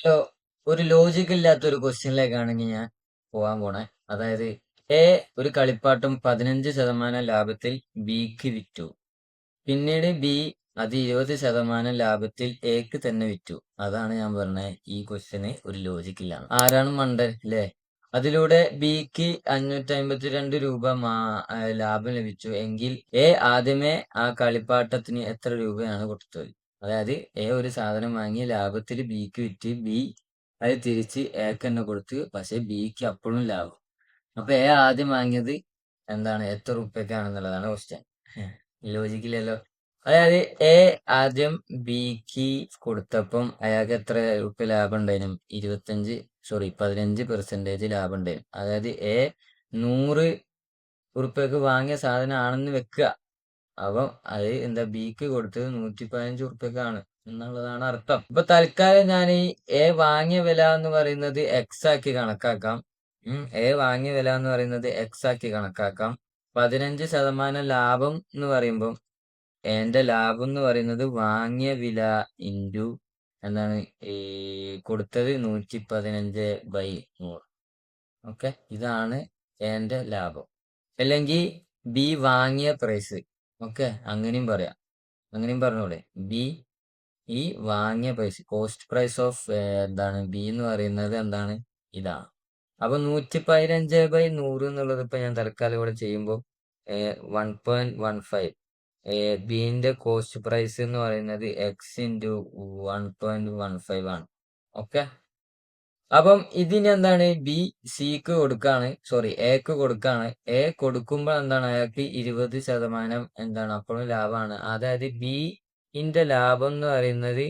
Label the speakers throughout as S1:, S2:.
S1: Hello, ഒരു logic ഇല്ലാത്ത ഒരു ക്വസ്റ്റ്യനിലേക്കാണെങ്കിൽ ഞാൻ പോകാൻ പോണേ. അതായത് എ ഒരു കളിപ്പാട്ടം 15% ലാഭത്തിൽ ബിക്ക് വിറ്റു. പിന്നീട് ബി അത് 20% ലാഭത്തിൽ എക്ക് തന്നെ വിറ്റു. അതാണ് ഞാൻ പറഞ്ഞത്, ഈ ക്വസ്റ്റ്യന് ഒരു ലോജിക് ഇല്ല. ആരാണ് മണ്ടൻ അല്ലേ? അതിലൂടെ ബിക്ക് 552 രൂപ ലാഭം ലഭിച്ചു എങ്കിൽ എ ആദ്യമേ ആ കളിപ്പാട്ടത്തിന് എത്ര രൂപയാണ് കൊടുത്തത്? അതായത് എ ഒരു സാധനം വാങ്ങി ലാഭത്തിൽ ബിക്ക് വിറ്റ്, ബി അത് തിരിച്ച് എക്ക് തന്നെ കൊടുത്ത്, പക്ഷെ ബിക്ക് അപ്പോഴും ലാഭം. അപ്പൊ എ ആദ്യം വാങ്ങിയത് എന്താണ്, എത്ര റുപ്യക്കാണെന്നുള്ളതാണ് ക്വസ്റ്റ്യൻ. ലോജിക്കില്ലല്ലോ. അതായത് എ ആദ്യം ബിക്ക് കൊടുത്തപ്പം അയാൾക്ക് എത്ര റുപ്യ ലാഭം ഉണ്ടായിരുന്നു? 15% ലാഭം ഉണ്ടായിരുന്നു. അതായത് എ 100 റുപ്യക്ക് വാങ്ങിയ സാധനം ആണെന്ന് വെക്കുക. അപ്പം അത് എന്താ, ബിക്ക് കൊടുത്തത് 115 റുപ്യക്കാണ് എന്നുള്ളതാണ് അർത്ഥം. ഇപ്പൊ തൽക്കാലം ഞാൻ ഈ എ വാങ്ങിയ വില എന്ന് പറയുന്നത് എക്സ് ആക്കി കണക്കാക്കാം. എ വാങ്ങിയ വില എന്ന് പറയുന്നത് എക്സ് ആക്കി കണക്കാക്കാം. 15% ലാഭം എന്ന് പറയുമ്പോൾ എന്റെ ലാഭം എന്ന് പറയുന്നത് വാങ്ങിയ വില ഇൻറ്റു എന്താണ്, ഈ കൊടുത്തത് 115/100. ഓക്കെ, ഇതാണ് എന്റെ ലാഭം. അല്ലെങ്കിൽ ബി വാങ്ങിയ പ്രൈസ്. ഓക്കെ, അങ്ങനെയും പറയാം, അങ്ങനെയും പറഞ്ഞോളെ. ബി ഈ വാങ്ങിയ പ്രൈസ്, കോസ്റ്റ് പ്രൈസ് ഓഫ് എന്താണ് ബി എന്ന് പറയുന്നത് എന്താണ്, ഇതാണ്. അപ്പൊ 115/100 എന്നുള്ളത് ഇപ്പൊ ഞാൻ തൽക്കാലം ഇവിടെ ചെയ്യുമ്പോൾ 1.15. ബിന്റെ കോസ്റ്റ് പ്രൈസ് എന്ന് പറയുന്നത് എക്സ് ഇൻറ്റു 1.15 ആണ്. ഓക്കെ, അപ്പം ഇതിന് എന്താണ്, ബി സിക്ക് കൊടുക്കാണ്, സോറി എക്ക് കൊടുക്കാണ്. എ കൊടുക്കുമ്പോൾ എന്താണ്, അയാൾക്ക് 20% എന്താണ് അപ്പോഴും ലാഭമാണ്. അതായത് ബിന്റെ ലാഭം എന്ന് പറയുന്നത്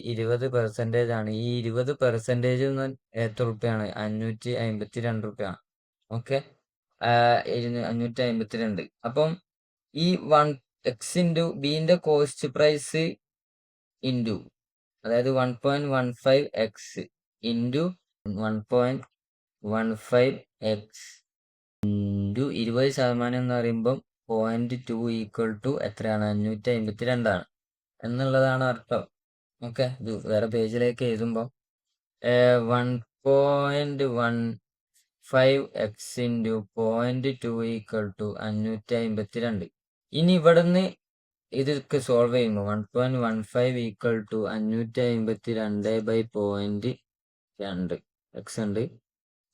S1: 20% ആണ്. ഈ 20% എത്ര റുപ്യാണ്? 552 റുപ്യാണ്. ഓക്കെ, 552. അപ്പം ഈ എക്സ് ഇൻറ്റു ബിന്റെ കോസ്റ്റ് പ്രൈസ് ഇൻറ്റു, അതായത് 1.15 എക്സ് ഇൻറ്റു 1.15 എക്സ് ഇൻറ്റു 20% എന്ന് പറയുമ്പം 0.2 ഈക്വൽ ടു എത്രയാണ്? 552 ആണ് എന്നുള്ളതാണ് അർത്ഥം. ഓക്കെ, ഇത് വേറെ പേജിലേക്ക് എഴുതുമ്പോൾ 1.15 എക്സ് ഇൻറ്റു 0.2 ഈക്വൽ ടു 552. ഇനി ഇവിടുന്ന് ഇതൊക്കെ സോൾവ് ചെയ്യുമ്പോൾ 1.15 ഈക്വൽ ടു 552/0.2 എക്സ് ഉണ്ട്.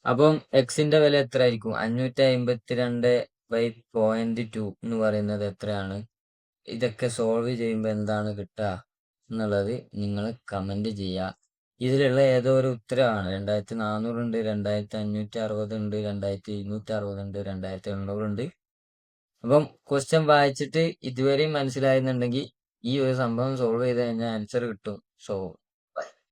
S1: അപ്പം എക്സിന്റെ വില എത്ര ആയിരിക്കും? 552/0.2 എന്ന് പറയുന്നത് എത്രയാണ്? ഇതൊക്കെ സോൾവ് ചെയ്യുമ്പോൾ എന്താണ് കിട്ടുക എന്നുള്ളത് നിങ്ങൾ കമന്റ് ചെയ്യുക. ഇതിലുള്ള ഏതോ ഒരു ഉത്തരമാണ്. 2400 ഉണ്ട്, 2560 ഉണ്ട്, 2260 ഉണ്ട്, 2800 ഉണ്ട്. അപ്പം ക്വസ്റ്റ്യൻ വായിച്ചിട്ട് ഇതുവരെയും മനസ്സിലായെന്നുണ്ടെങ്കിൽ ഈ ഒരു സംഭവം സോൾവ് ചെയ്ത് കഴിഞ്ഞാൽ ആൻസർ കിട്ടും. സോ